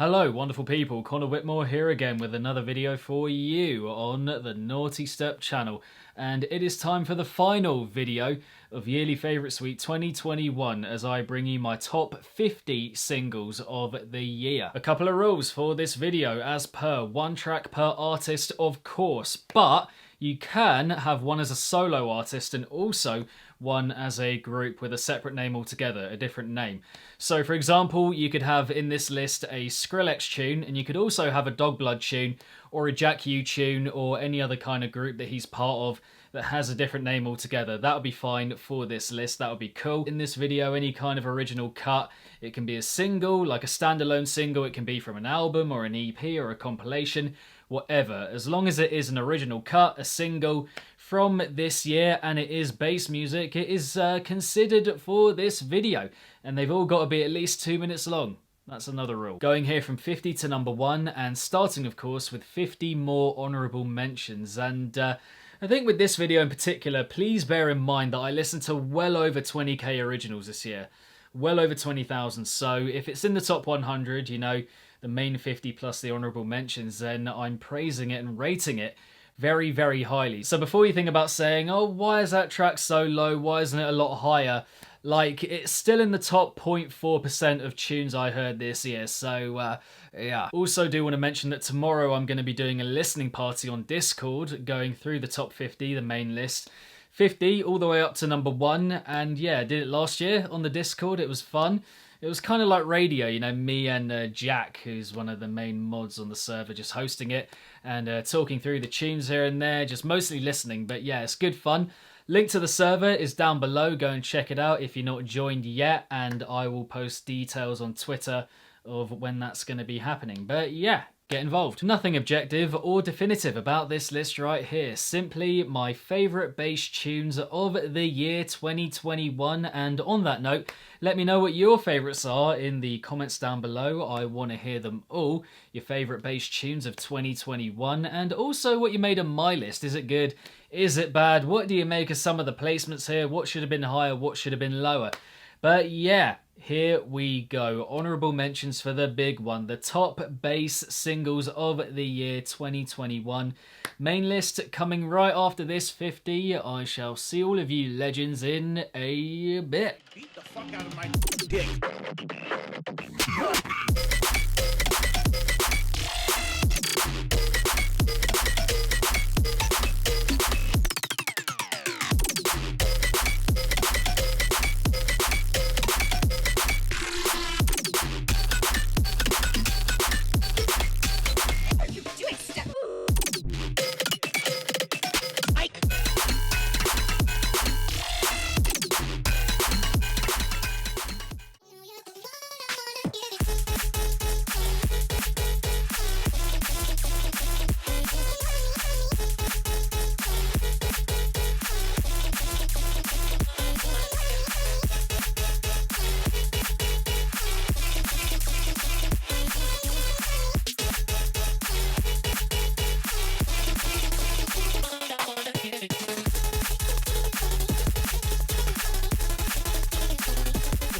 Hello wonderful people, Connor Whitmore here again with another video for you on the Nawtystep channel, and it is time for the final video of Yearly Favourite Suite 2021 as I bring you my top 50 singles of the year. A couple of rules for this video as per: one track per artist of course, but you can have one as a solo artist and also one as a group with a separate name altogether, a different name. So for example, you could have in this list a Skrillex tune, and you could also have a Dog Blood tune, or a Jack U tune, or any other kind of group that he's part of that has a different name altogether. That would be fine for this list, that would be cool. In this video, any kind of original cut, it can be a single, like a standalone single, it can be from an album or an EP or a compilation, whatever. As long as it is an original cut, a single from this year, and it is bass music, it is considered for this video. And they've all got to be at least 2 minutes long. That's another rule. Going here from 50 to number 1, and starting of course with 50 more honourable mentions. And I think with this video in particular, please bear in mind that I listened to well over 20k originals this year. Well over 20,000. So if it's in the top 100, you know, the main 50 plus the honourable mentions, then I'm praising it and rating it very, very highly. So before you think about saying, oh, why is that track so low? Why isn't it a lot higher? Like, it's still in the top 0.4% of tunes I heard this year, so yeah. Also do want to mention that tomorrow I'm going to be doing a listening party on Discord, going through the top 50, the main list. 50 all the way up to number 1, and yeah, I did it last year on the Discord. It was fun. It was kind of like radio, you know, me and Jack, who's one of the main mods on the server, just hosting it and talking through the tunes here and there, just mostly listening. But yeah, it's good fun. Link to the server is down below. Go and check it out if you're not joined yet, and I will post details on Twitter of when that's going to be happening. But yeah, get involved. Nothing objective or definitive about this list right here. Simply my favourite bass tunes of the year 2021. And on that note, let me know what your favourites are in the comments down below. I want to hear them all. Your favourite bass tunes of 2021, and also what you made of my list. Is it good? Is it bad? What do you make of some of the placements here? What should have been higher? What should have been lower? But yeah, here we go. Honourable mentions for the big one. The top bass singles of the year 2021. Main list coming right after this 50. I shall see all of you legends in a bit. Beat the fuck out of my dick.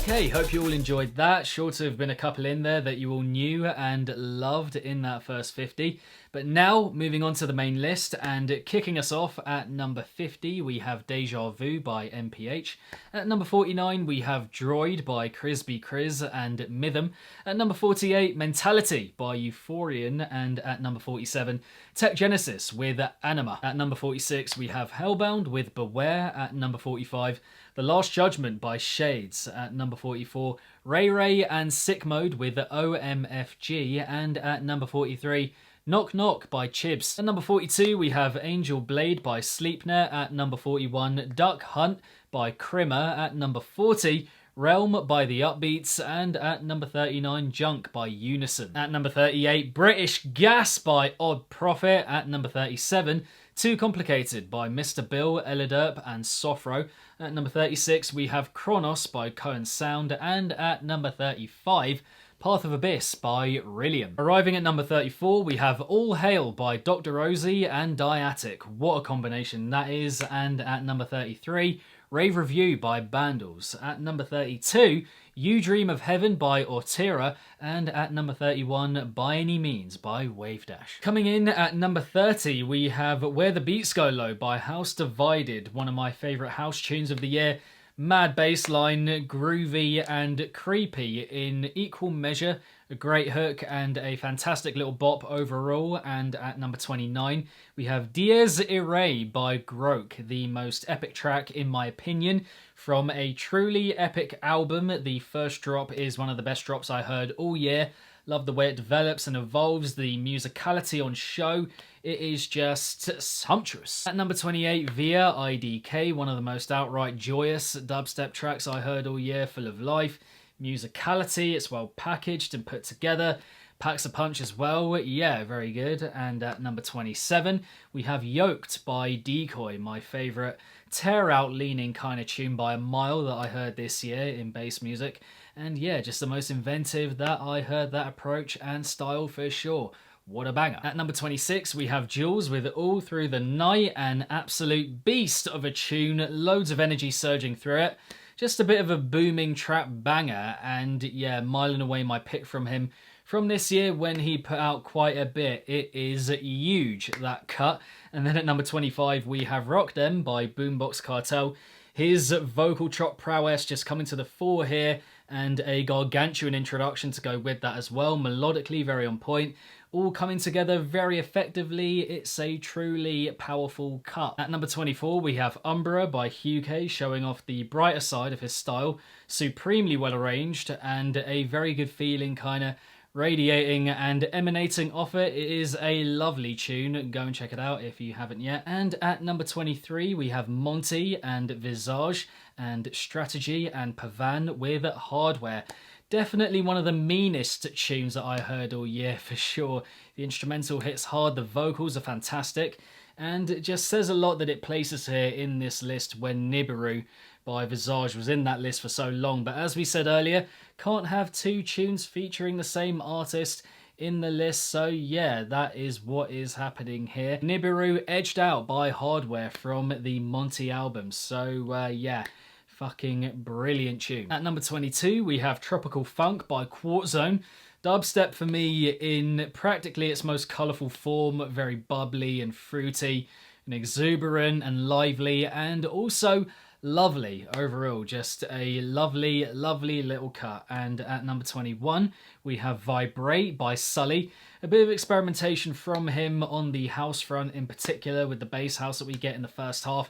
Okay, hope you all enjoyed that. Sure to have been a couple in there that you all knew and loved in that first 50. But now, moving on to the main list, and kicking us off at number 50, we have Deja Vu by MPH. At number 49, we have Droid by Crisby Chris and Mythm. At number 48, Mentality by Euphorian. And at number 47, Tech Genesis with Anima. At number 46, we have Hellbound with Beware. At number 45, The Last Judgment by Shades. At number 44, Ray Ray and Sick Mode with OMFG. And at number 43, Knock Knock by Chibs. At number 42, we have Angel Blade by Sleepnet. At number 41, Duck Hunt by Crimmer. At number 40, Realm by The Upbeats. And at number 39, Junk by Unison. At number 38, British Gas by Odd Profit. At number 37, Too Complicated by Mr. Bill, Eliderp and Sophro. At number 36, we have Kronos by Cohen Sound. And at number 35, Path of Abyss by Rillium. Arriving at number 34, we have All Hail by Dr. Rosie and Diatic. What a combination that is. And at number 33, Rave Review by Bandles. At number 32, You Dream of Heaven by Ortera, and at number 31, By Any Means by Wave Dash. Coming in at number 30, we have Where the Beats Go Low by House Divided, one of my favourite house tunes of the year. Mad bass line, groovy and creepy in equal measure. A great hook and a fantastic little bop overall. And at number 29, we have Dies Irae by Groke, the most epic track in my opinion from a truly epic album. The first drop is one of the best drops I heard all year. Love the way it develops and evolves, the musicality on show. It is just sumptuous. At number 28, Via IDK, one of the most outright joyous dubstep tracks I heard all year, full of life. Musicality, it's well packaged and put together. Packs a punch as well, yeah, very good. And at number 27, we have Yoked by Decoy, my favourite tear-out leaning kind of tune by a mile that I heard this year in bass music. And yeah, just the most inventive that I heard that approach and style for sure. What a banger. At number 26, we have Jules with All Through the Night, an absolute beast of a tune, loads of energy surging through it. Just a bit of a booming trap banger, and yeah, miling away my pick from him from this year when he put out quite a bit. It is huge, that cut. And then at number 25, we have Rock Them by Boombox Cartel. His vocal chop prowess just coming to the fore here, and a gargantuan introduction to go with that as well. Melodically very on point, all coming together very effectively. It's a truly powerful cut. At number 24, we have Umbra by Hugh K, showing off the brighter side of his style. Supremely well arranged and a very good feeling kind of radiating and emanating off it. It is a lovely tune. Go and check it out if you haven't yet. And at number 23, we have Monty and Visage and Strategy and Pavan with Hardware. Definitely one of the meanest tunes that I heard all year for sure. The instrumental hits hard, the vocals are fantastic, and it just says a lot that it places here in this list when Nibiru by Visage was in that list for so long. But as we said earlier, can't have two tunes featuring the same artist in the list, so yeah, that is what is happening here. Nibiru edged out by Hardware from the Monty album, so yeah, fucking brilliant tune. At number 22, we have Tropical Funk by Quartz Zone. Dubstep for me in practically its most colourful form, very bubbly and fruity and exuberant and lively, and also lovely overall. Just a lovely, lovely little cut. And at number 21, we have Vibrate by Sully. A bit of experimentation from him on the house front in particular with the bass house that we get in the first half.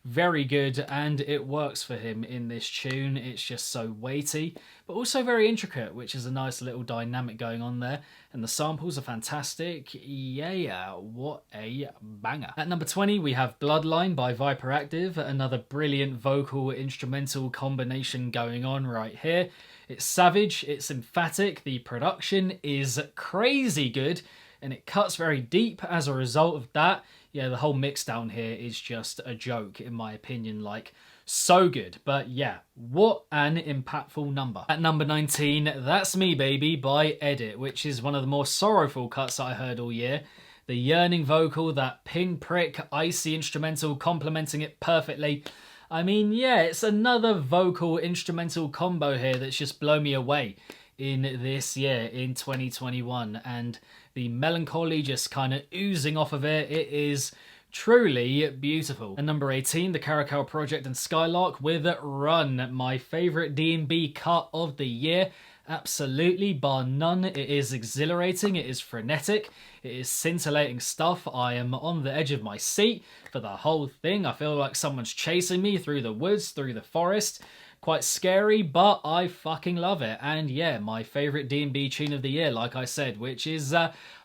Very good, and it works for him in this tune. It's just so weighty, but also very intricate, which is a nice little dynamic going on there. And the samples are fantastic. Yeah, what a banger. At number 20, we have Bloodline by Viperactive. Another brilliant vocal instrumental combination going on right here. It's savage, it's emphatic, the production is crazy good, and it cuts very deep as a result of that. Yeah, the whole mix down here is just a joke, in my opinion. Like, so good. But yeah, what an impactful number. At number 19, That's Me Baby by Edit, which is one of the more sorrowful cuts that I heard all year. The yearning vocal, that pinprick, icy instrumental complementing it perfectly. I mean, yeah, it's another vocal instrumental combo here that's just blown me away in this year, in 2021, and the melancholy just kind of oozing off of it. It is truly beautiful. At number 18, the Caracal Project and Skylark with Run, my favourite D&B cut of the year. Absolutely, bar none. It is exhilarating, it is frenetic, it is scintillating stuff. I am on the edge of my seat for the whole thing. I feel like someone's chasing me through the woods, through the forest. Quite scary, but I fucking love it. And yeah, my favourite D&B tune of the year, like I said, which is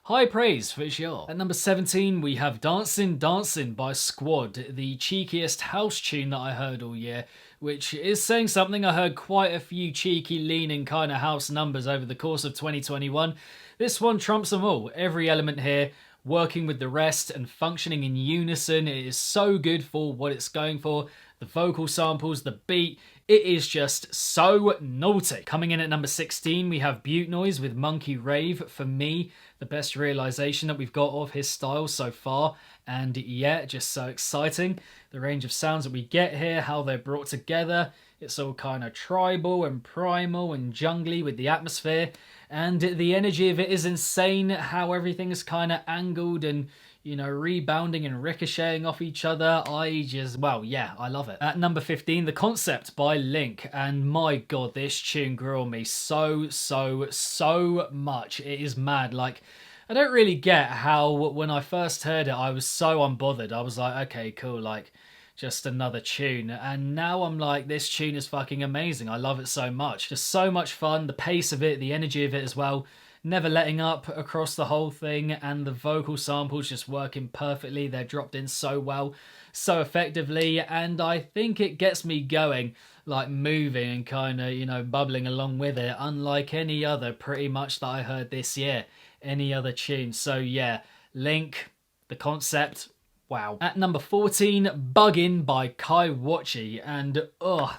high praise for sure. At number 17, we have Dancing Dancing by Squad, the cheekiest house tune that I heard all year, which is saying something. I heard quite a few cheeky leaning kind of house numbers over the course of 2021. This one trumps them all. Every element here working with the rest and functioning in unison. It is so good for what it's going for. The vocal samples, the beat, it is just so naughty. Coming in at number 16, we have Butte Noise with Monkey Rave. For me, the best realisation that we've got of his style so far. And yeah, just so exciting. The range of sounds that we get here, how they're brought together. It's all kind of tribal and primal and jungly with the atmosphere, and the energy of it is insane. How everything is kind of angled and, you know, rebounding and ricocheting off each other. Well, yeah, I love it. At number 15, The Concept by Link. And my god, this tune grew on me so much. It is mad. Like, I don't really get how when I first heard it, I was so unbothered. I was like, okay, cool, like, just another tune. And now I'm like, this tune is fucking amazing. I love it so much. Just so much fun. The pace of it, the energy of it as well. Never letting up across the whole thing, and the vocal samples just working perfectly. They're dropped in so well, so effectively, and I think it gets me going, like moving and kind of, you know, bubbling along with it, unlike any other pretty much that I heard this year, any other tune. So yeah, Link, The Concept, wow. At number 14, Buggin' by Kai Wachi, and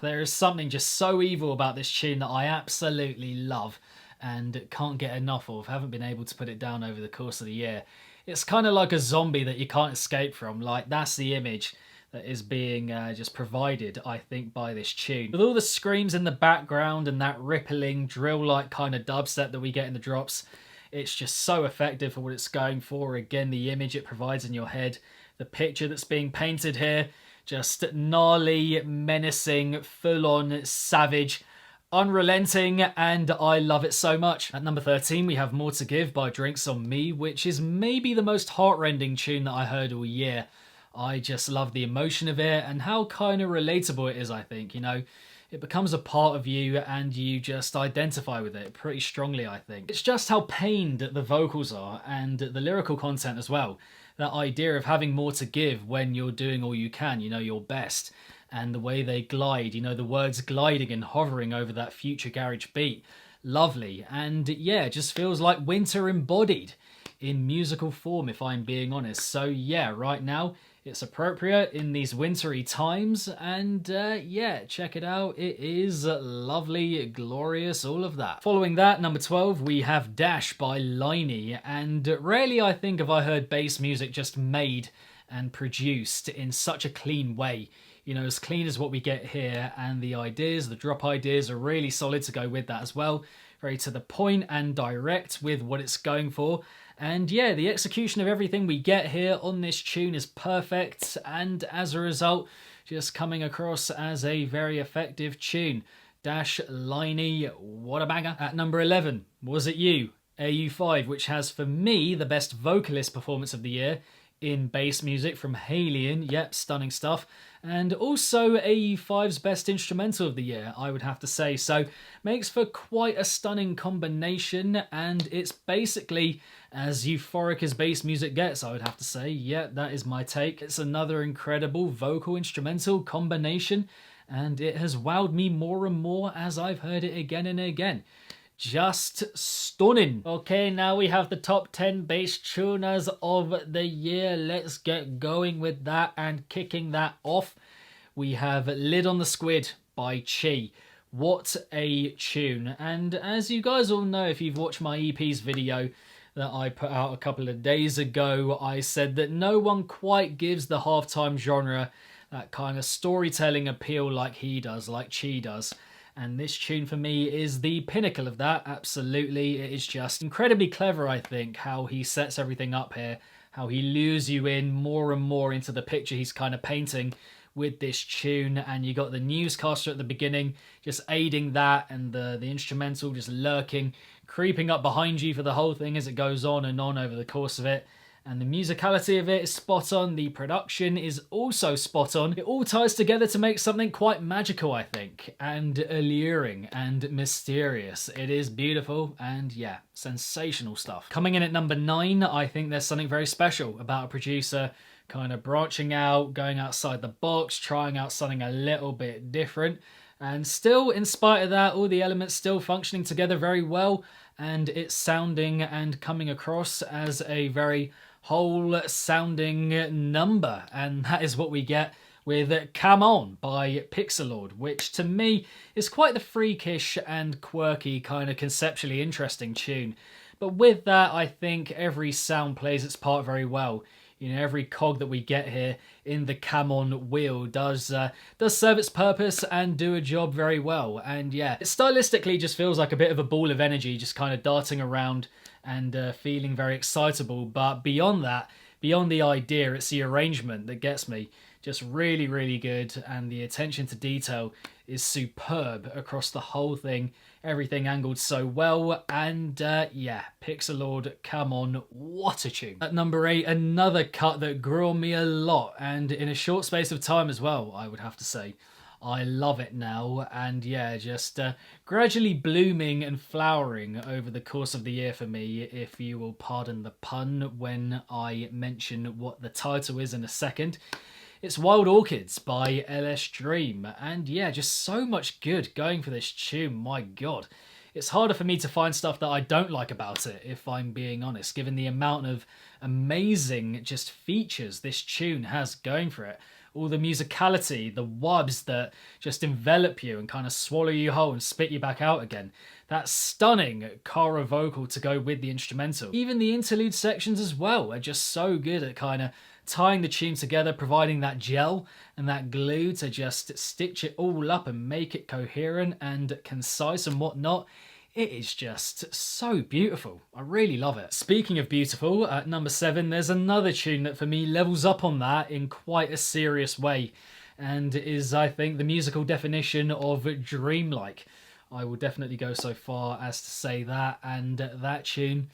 there is something just so evil about this tune that I absolutely love and can't get enough of. Haven't been able to put it down over the course of the year. It's kind of like a zombie that you can't escape from. Like, that's the image that is being just provided, I think, by this tune. With all the screams in the background and that rippling drill-like kind of dubstep that we get in the drops, it's just so effective for what it's going for. Again, the image it provides in your head, the picture that's being painted here, just gnarly, menacing, full-on, savage, unrelenting, and I love it so much. At number 13, we have More to Give by Drinks on Me, which is maybe the most heartrending tune that I heard all year. I just love the emotion of it and how kind of relatable it is, I think. You know, it becomes a part of you and you just identify with it pretty strongly, I think. It's just how pained the vocals are and the lyrical content as well. That idea of having more to give when you're doing all you can, you know, your best. And the way they glide, you know, the words gliding and hovering over that future garage beat. Lovely. And yeah, it just feels like winter embodied in musical form, if I'm being honest. So yeah, right now, it's appropriate in these wintry times. And yeah, check it out. It is lovely, glorious, all of that. Following that, number 12, we have Dash by Liney. And rarely, I think, have I heard bass music just made and produced in such a clean way. You know, as clean as what we get here, and the ideas, the drop ideas are really solid to go with that as well. Very to the point and direct with what it's going for. And yeah, the execution of everything we get here on this tune is perfect, and as a result, just coming across as a very effective tune. Dash, Liney, what a banger. At number 11, Was It You? AU5, which has for me the best vocalist performance of the year in bass music from Halion. Yep, stunning stuff. And also AU5's best instrumental of the year, I would have to say. So makes for quite a stunning combination, and it's basically as euphoric as bass music gets, I would have to say. Yeah, that is my take. It's another incredible vocal instrumental combination, and it has wowed me more and more as I've heard it again and again. Just stunning. Okay, now we have the top 10 bass tuners of the year. Let's get going with that and kicking that off. We have Lid on the Squid by Chi. What a tune. And as you guys all know, if you've watched my EPs video that I put out a couple of days ago, I said that no one quite gives the halftime genre that kind of storytelling appeal like he does, like Chi does. And this tune for me is the pinnacle of that, absolutely. It is just incredibly clever, I think, how he sets everything up here, how he lures you in more and more into the picture he's kind of painting with this tune. And you got the newscaster at the beginning just aiding that, and the instrumental just lurking, creeping up behind you for the whole thing as it goes on and on over the course of it. And the musicality of it is spot on. The production is also spot on. It all ties together to make something quite magical, I think, and alluring and mysterious. It is beautiful and, yeah, sensational stuff. Coming in at number 9, I think there's something very special about a producer kind of branching out, going outside the box, trying out something a little bit different. And still, in spite of that, all the elements still functioning together very well, and it's sounding and coming across as a very whole sounding number. And that is what we get with Come On by Pixelord, which to me is quite the freakish and quirky kind of conceptually interesting tune. But with that, I think every sound plays its part very well. You know, every cog that we get here in the Camon wheel does serve its purpose and do a job very well. And yeah, it stylistically just feels like a bit of a ball of energy, just kind of darting around and feeling very excitable. But beyond that, beyond the idea, it's the arrangement that gets me. Just really, really good, and the attention to detail is superb across the whole thing. Everything angled so well, and yeah, Pixelord, come on, what a tune. At number 8, another cut that grew on me a lot, and in a short space of time as well, I would have to say. I love it now, and yeah, just gradually blooming and flowering over the course of the year for me, if you will pardon the pun when I mention what the title is in a second. It's Wild Orchids by LS Dream, and yeah, just so much good going for this tune, my god. It's harder for me to find stuff that I don't like about it, if I'm being honest, given the amount of amazing just features this tune has going for it. All the musicality, the wubs that just envelop you and kind of swallow you whole and spit you back out again. That stunning choro vocal to go with the instrumental. Even the interlude sections as well are just so good at kind of tying the tune together, providing that gel and that glue to just stitch it all up and make it coherent and concise and whatnot. It is just so beautiful. I really love it. Speaking of beautiful, at number 7, there's another tune that for me levels up on that in quite a serious way, and is, I think, the musical definition of dreamlike. I will definitely go so far as to say that, and that tune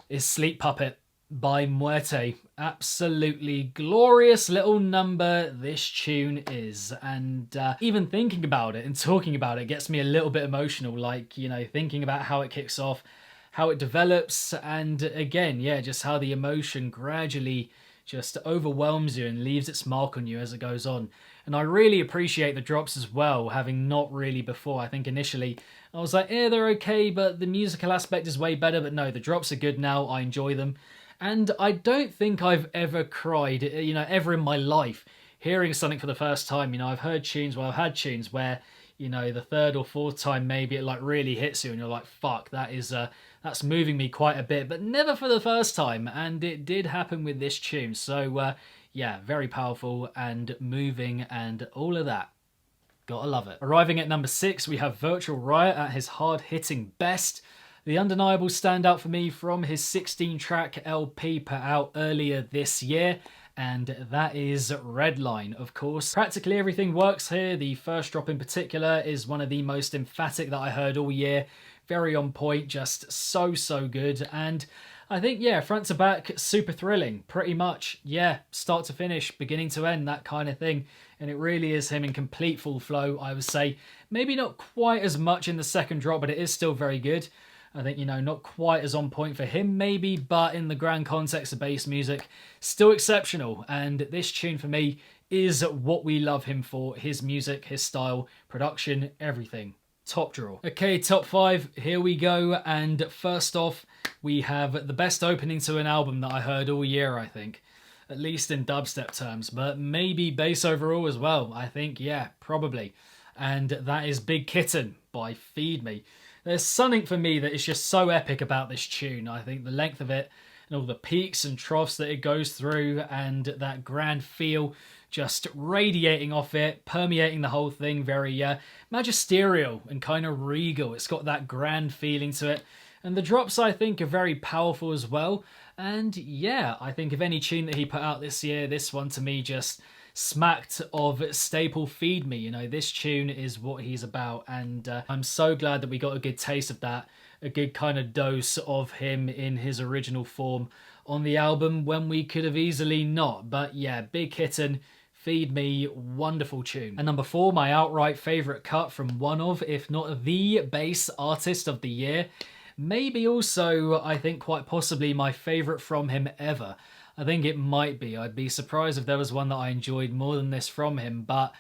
is Sleep Puppet by Muerte. Absolutely glorious little number this tune is, and even thinking about it and talking about it gets me a little bit emotional, like, you know, thinking about how it kicks off, how it develops, and again, yeah, just how the emotion gradually just overwhelms you and leaves its mark on you as it goes on. And I really appreciate the drops as well, having not really before. I think initially I was like, they're okay, but the musical aspect is way better. But no, the drops are good now. I enjoy them. And I don't think I've ever cried, you know, ever in my life, hearing something for the first time. You know, I've heard tunes, well, I've had tunes where, you know, the third or fourth time maybe it like really hits you and you're like, fuck, that is that's moving me quite a bit, but never for the first time. And it did happen with this tune. So yeah, very powerful and moving and all of that. Gotta love it. Arriving at number 6, we have Virtual Riot at his hard-hitting best. The undeniable standout for me from his 16-track LP put out earlier this year, and that is Redline, of course. Practically everything works here. The first drop in particular is one of the most emphatic that I heard all year. Very on point, just so good. And I think, yeah, front to back, super thrilling, pretty much. Yeah, start to finish, beginning to end, that kind of thing. And it really is him in complete full flow, I would say. Maybe not quite as much in the second drop, but it is still very good. I think, you know, not quite as on point for him maybe, but in the grand context of bass music, still exceptional. And this tune for me is what we love him for. His music, his style, production, everything. Top draw. Okay, top 5, here we go. And first off, we have the best opening to an album that I heard all year, I think. At least in dubstep terms, but maybe bass overall as well. I think, yeah, probably. And that is Big Kitten by Feed Me. There's something for me that is just so epic about this tune. I think the length of it and all the peaks and troughs that it goes through and that grand feel just radiating off it, permeating the whole thing, very magisterial and kind of regal. It's got that grand feeling to it. And the drops, I think, are very powerful as well. And yeah, I think of any tune that he put out this year, this one to me just smacked of staple Feed Me. You know, this tune is what he's about, and I'm so glad that we got a good taste of that, a good kind of dose of him in his original form on the album when we could have easily not. But yeah, Big Kitten, Feed Me, wonderful tune. And number 4, my outright favourite cut from one of, if not the bass artist of the year. Maybe also, I think, quite possibly my favourite from him ever. I think it might be. I'd be surprised if there was one that I enjoyed more than this from him. But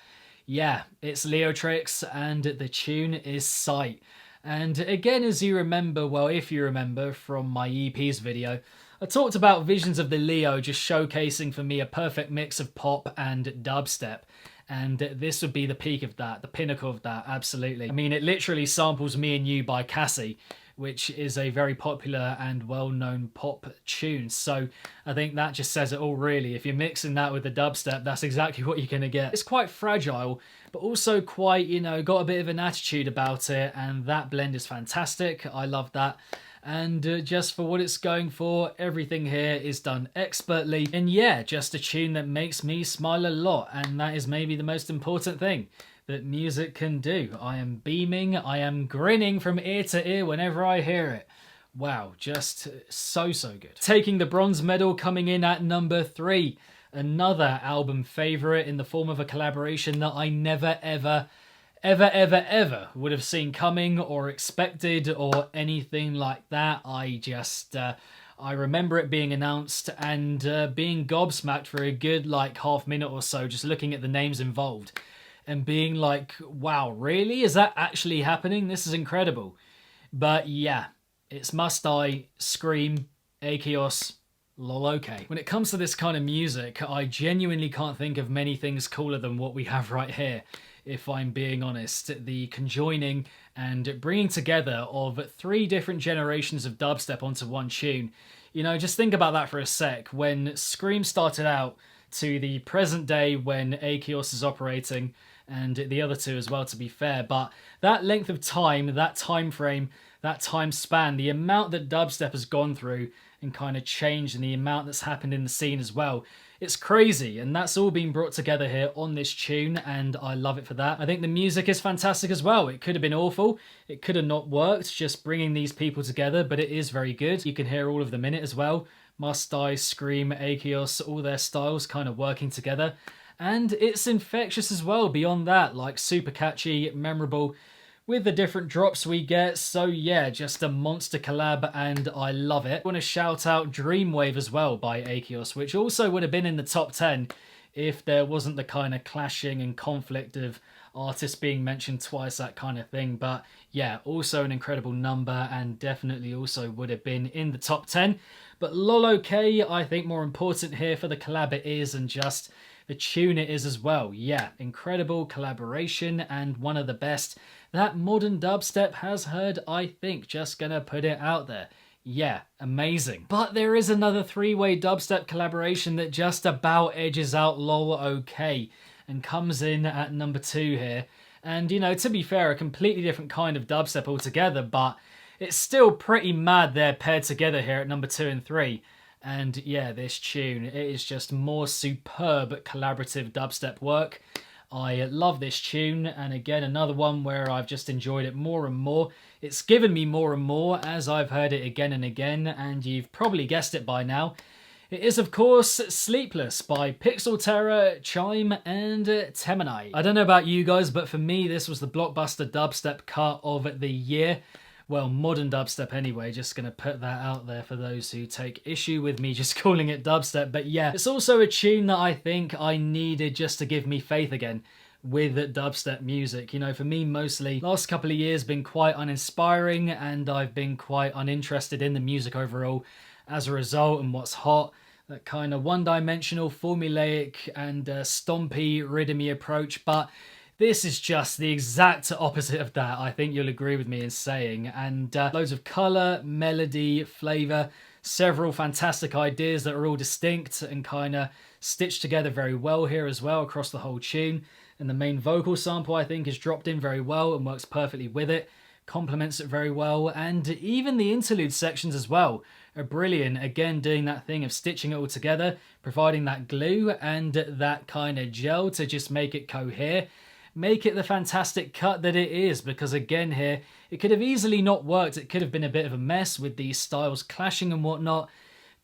yeah, it's Leotrix, and the tune is Sight. And again, as you remember, well, if you remember from my EPs video, I talked about Visions of the Leo just showcasing for me a perfect mix of pop and dubstep. And this would be the peak of that, the pinnacle of that, absolutely. I mean, it literally samples Me and You by Cassie, which is a very popular and well-known pop tune. So I think that just says it all, really. If you're mixing that with the dubstep, that's exactly what you're going to get. It's quite fragile, but also quite, you know, got a bit of an attitude about it, and that blend is fantastic. I love that. And just for what it's going for, everything here is done expertly. And yeah, just a tune that makes me smile a lot, and that is maybe the most important thing that music can do. I am beaming, I am grinning from ear to ear whenever I hear it. Wow, just so good. Taking the bronze medal, coming in at number 3. Another album favourite in the form of a collaboration that I never ever would have seen coming or expected or anything like that. I remember it being announced and being gobsmacked for a good like half minute or so, just looking at the names involved and being like, wow, really? Is that actually happening? This is incredible. But yeah, it's Must I, Scream, Akeos, lol, okay. When it comes to this kind of music, I genuinely can't think of many things cooler than what we have right here, if I'm being honest. The conjoining and bringing together of 3 different generations of dubstep onto one tune. You know, just think about that for a sec. When Scream started out to the present day when Akeos is operating, and the other 2 as well, to be fair, but that length of time, that time frame, that time span, the amount that dubstep has gone through and kind of changed, and the amount that's happened in the scene as well, it's crazy, and that's all been brought together here on this tune, and I love it for that. I think the music is fantastic as well. It could have been awful, it could have not worked, just bringing these people together, but it is very good. You can hear all of them in it as well. Must I, Scream, Akeos, all their styles kind of working together. And it's infectious as well beyond that, like super catchy, memorable, with the different drops we get. So yeah, just a monster collab, and I love it. I want to shout out Dreamwave as well by Akeos, which also would have been in the top 10 if there wasn't the kind of clashing and conflict of artists being mentioned twice, that kind of thing. But yeah, also an incredible number, and definitely also would have been in the top 10. But lol, okay, I think more important here for the collab it is, and just the tune it is as well. Yeah, incredible collaboration, and one of the best that modern dubstep has heard, I think. Just gonna put it out there. Yeah, amazing. But there is another 3-way dubstep collaboration that just about edges out lol, okay, and comes in at number 2 here. And, you know, to be fair, a completely different kind of dubstep altogether, but it's still pretty mad they're paired together here at number 2 and 3. And yeah, this tune, it is just more superb collaborative dubstep work. I love this tune, and again, another one where I've just enjoyed it more and more. It's given me more and more as I've heard it again and again, and you've probably guessed it by now. It is, of course, Sleepless by Pixel Terror, Chime, and Temanite. I don't know about you guys, but for me, this was the blockbuster dubstep cut of the year. Well, modern dubstep anyway, just going to put that out there for those who take issue with me just calling it dubstep. But yeah, it's also a tune that I think I needed just to give me faith again with dubstep music. You know, for me, mostly, last couple of years been quite uninspiring, and I've been quite uninterested in the music overall as a result, and what's hot. That kind of one-dimensional, formulaic, and stompy, rhythmy approach, but this is just the exact opposite of that, I think you'll agree with me in saying. And loads of colour, melody, flavour, several fantastic ideas that are all distinct and kind of stitched together very well here as well across the whole tune. And the main vocal sample, I think, is dropped in very well and works perfectly with it, complements it very well, and even the interlude sections as well are brilliant. Again, doing that thing of stitching it all together, providing that glue and that kind of gel to just make it cohere. Make it the fantastic cut that it is, because again here, it could have easily not worked. It could have been a bit of a mess with these styles clashing and whatnot,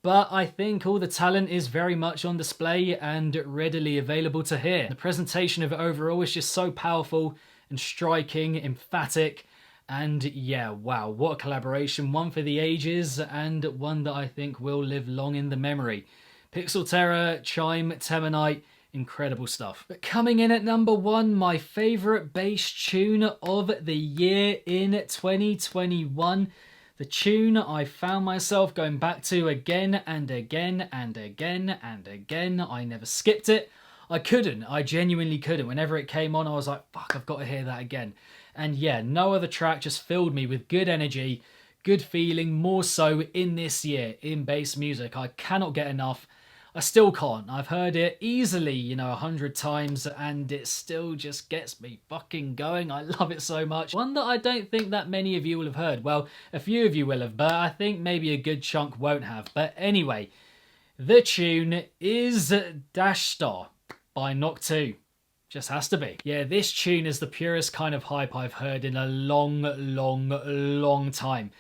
but I think all the talent is very much on display and readily available to hear. The presentation of it overall is just so powerful and striking, emphatic, and yeah, wow, what a collaboration. One for the ages, and one that I think will live long in the memory. Pixel Terror, Chime, Temanite, incredible stuff. But coming in at number 1, my favourite bass tune of the year in 2021. The tune I found myself going back to again and again and again and again. I never skipped it. I couldn't. I genuinely couldn't. Whenever it came on, I was like, fuck, I've got to hear that again. And yeah, no other track just filled me with good energy, good feeling more so in this year in bass music. I cannot get enough. I still can't. I've heard it easily, 100 times, and it still just gets me fucking going. I love it so much. One that I don't think that many of you will have heard. Well, a few of you will have, but I think maybe a good chunk won't have. But anyway, the tune is Dash Star by Nawtystep. Just has to be. Yeah, this tune is the purest kind of hype I've heard in a long time.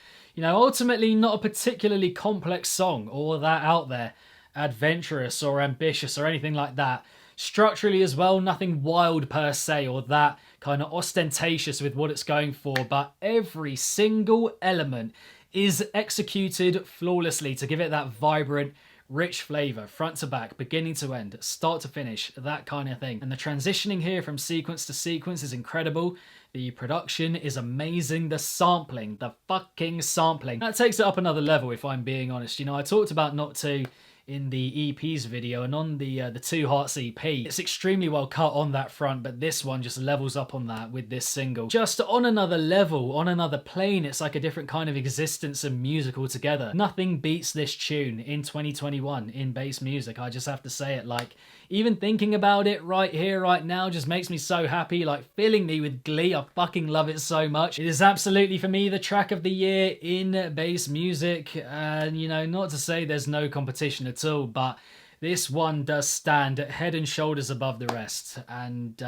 Ultimately not a particularly complex song or that out there, adventurous or ambitious or anything like that. Structurally as well, nothing wild per se or that kind of ostentatious with what it's going for, but every single element is executed flawlessly to give it that vibrant, rich flavour, front to back, beginning to end, start to finish, that kind of thing. And the transitioning here from sequence to sequence is incredible. The production is amazing. The sampling, the fucking sampling, that takes it up another level if I'm being honest. I talked about Not To in the EPs video and on the Two Hearts EP. It's extremely well cut on that front, but this one just levels up on that with this single. Just on another level, on another plane, it's like a different kind of existence and music altogether. Nothing beats this tune in 2021 in bass music, I just have to say it. Like, even thinking about it right here, right now, just makes me so happy, like filling me with glee. I fucking love it so much. It is absolutely, for me, the track of the year in bass music. And, not to say there's no competition at all, but this one does stand head and shoulders above the rest. And,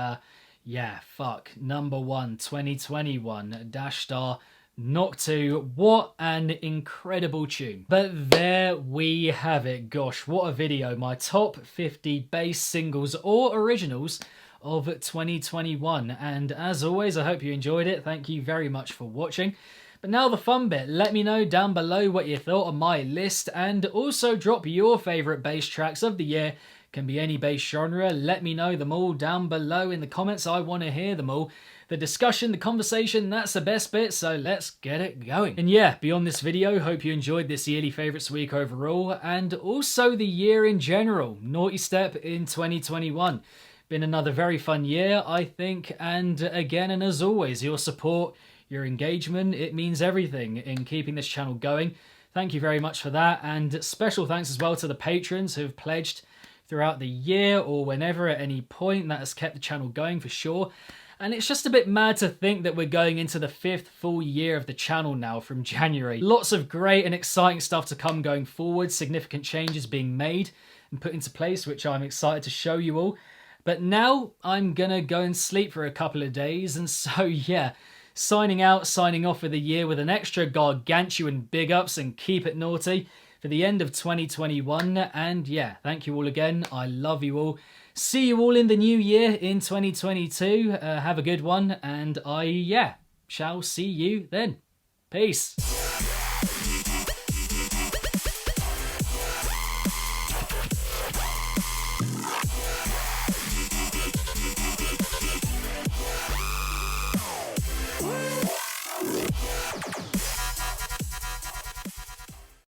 yeah, fuck. Number 1, 2021, Dash Star. Nawtystep, what an incredible tune. But there we have it. Gosh, what a video. My top 50 bass singles or originals of 2021. And as always, I hope you enjoyed it. Thank you very much for watching. But now the fun bit. Let me know down below what you thought of my list, and also drop your favourite bass tracks of the year. Can be any bass genre. Let me know them all down below in the comments. I want to hear them all. The discussion, the conversation, that's the best bit, so let's get it going. And yeah, beyond this video, hope you enjoyed this yearly favourites week overall, and also the year in general. Nawtystep in 2021. Been another very fun year, I think, and again, and as always, your support, your engagement, it means everything in keeping this channel going. Thank you very much for that, and special thanks as well to the patrons who've pledged throughout the year or whenever at any point. That has kept the channel going for sure. And it's just a bit mad to think that we're going into the 5th full year of the channel now from January. Lots of great and exciting stuff to come going forward, significant changes being made and put into place, which I'm excited to show you all. But now I'm gonna go and sleep for a couple of days, and so yeah, signing out, signing off for the year with an extra gargantuan big ups and keep it naughty for the end of 2021. And yeah, thank you all again. I love you all. See you all in the new year in 2022. Have a good one, and I shall see you then. Peace.